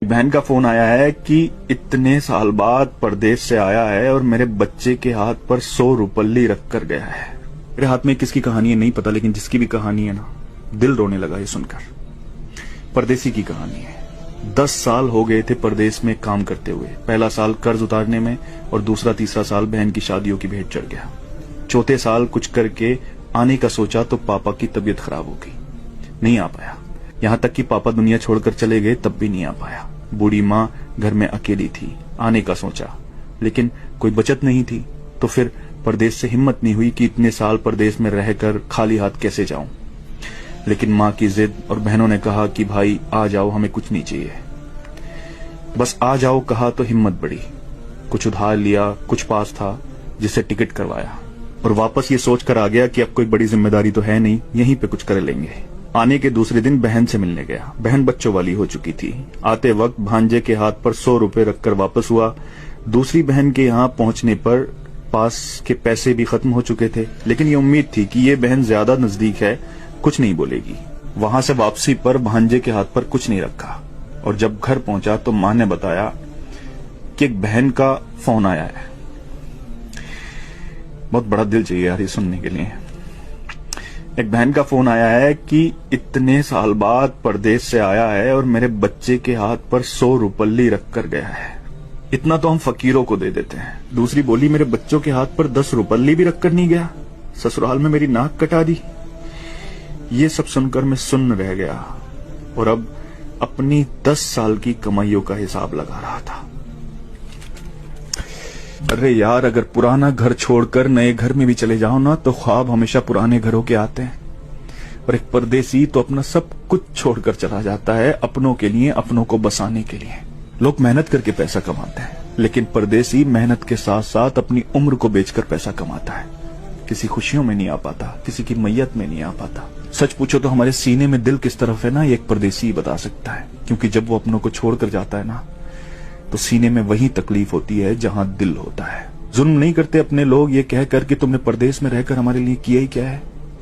बहन का फोन आया है कि इतने साल बाद परदेश से आया है और मेरे बच्चे के हाथ पर 100 रुपल्ली रख कर गया है। मेरे हाथ में किसकी कहानी है नहीं पता, लेकिन जिसकी भी कहानी है ना, दिल रोने लगा ये सुनकर। परदेसी की कहानी है। 10 साल हो गए थे परदेश में काम करते हुए। पहला साल कर्ज उतारने में और दूसरा तीसरा साल बहन की शादियों की भेंट चढ़ गया। चौथे साल कुछ करके आने का सोचा तो पापा की तबीयत खराब हो गई, नहीं आ पाया। यहां तक कि पापा दुनिया छोड़कर चले गए तब भी नहीं आ पाया। बूढ़ी माँ घर में अकेली थी। आने का सोचा लेकिन कोई बचत नहीं थी, तो फिर परदेश से हिम्मत नहीं हुई कि इतने साल परदेश में रहकर खाली हाथ कैसे जाऊं। लेकिन माँ की जिद और बहनों ने कहा कि भाई आ जाओ, हमें कुछ नहीं चाहिए, बस आ जाओ कहा तो हिम्मत बढ़ी। कुछ उधार लिया, कुछ पास था जिससे टिकट करवाया और वापस ये सोचकर आ गया कि अब कोई बड़ी जिम्मेदारी तो है नहीं, यहीं पे कुछ कर लेंगे। आने के दूसरे दिन बहन से मिलने गया। बहन बच्चों वाली हो चुकी थी। आते वक्त भांजे के हाथ पर 100 रुपए रखकर वापस हुआ। दूसरी बहन के यहाँ पहुंचने पर पास के पैसे भी खत्म हो चुके थे, लेकिन ये उम्मीद थी कि ये बहन ज्यादा नजदीक है, कुछ नहीं बोलेगी। वहां से वापसी पर भांजे के हाथ पर कुछ नहीं रखा और जब घर पहुंचा तो मां ने बताया कि एक बहन का फोन आया है। बहुत बड़ा दिल चाहिए यार ये सुनने के लिए। एक बहन का फोन आया है कि इतने साल बाद परदेश से आया है और मेरे बच्चे के हाथ पर 100 रुपल्ली रख कर गया है। इतना तो हम फकीरों को दे देते हैं। दूसरी बोली, मेरे बच्चों के हाथ पर 10 रुपल्ली भी रख कर नहीं गया, ससुराल में मेरी नाक कटा दी। ये सब सुनकर मैं सुन्न रह गया और अब अपनी 10 साल की कमाइयों का हिसाब लगा रहा था। अरे यार, अगर पुराना घर छोड़कर नए घर में भी चले जाओ ना तो ख्वाब हमेशा पुराने घरों के आते हैं। और एक परदेसी तो अपना सब कुछ छोड़कर चला जाता है अपनों के लिए, अपनों को बसाने के लिए। लोग मेहनत करके पैसा कमाते हैं, लेकिन परदेसी मेहनत के साथ साथ अपनी उम्र को बेचकर पैसा कमाता है। किसी खुशियों में नहीं आ पाता, किसी की मैयत में नहीं आ पाता। सच पूछो तो हमारे सीने में दिल किस तरफ है ना, ये एक परदेसी ही बता सकता है। क्योंकि जब वो अपनों को छोड़कर जाता है ना तो सीने में वही तकलीफ होती है जहां दिल होता है। जुल्म नहीं करते अपने लोग ये कहकर कि तुमने परदेश में रहकर हमारे लिए किया ही क्या है।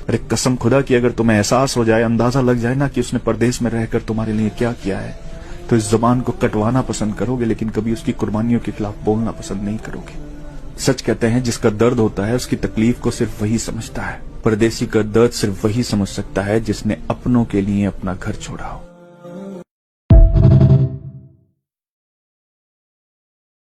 अरे कसम खुदा की, अगर तुम्हें एहसास हो जाए, अंदाजा लग जाए ना कि उसने परदेश में रहकर तुम्हारे लिए क्या किया है, तो इस जुबान को कटवाना पसंद करोगे, लेकिन कभी उसकी कुर्बानियों के खिलाफ बोलना पसंद नहीं करोगे। सच कहते हैं जिसका दर्द होता है उसकी तकलीफ को सिर्फ वही समझता है। परदेसी का दर्द सिर्फ वही समझ सकता है जिसने अपनों के लिए अपना घर छोड़ा हो।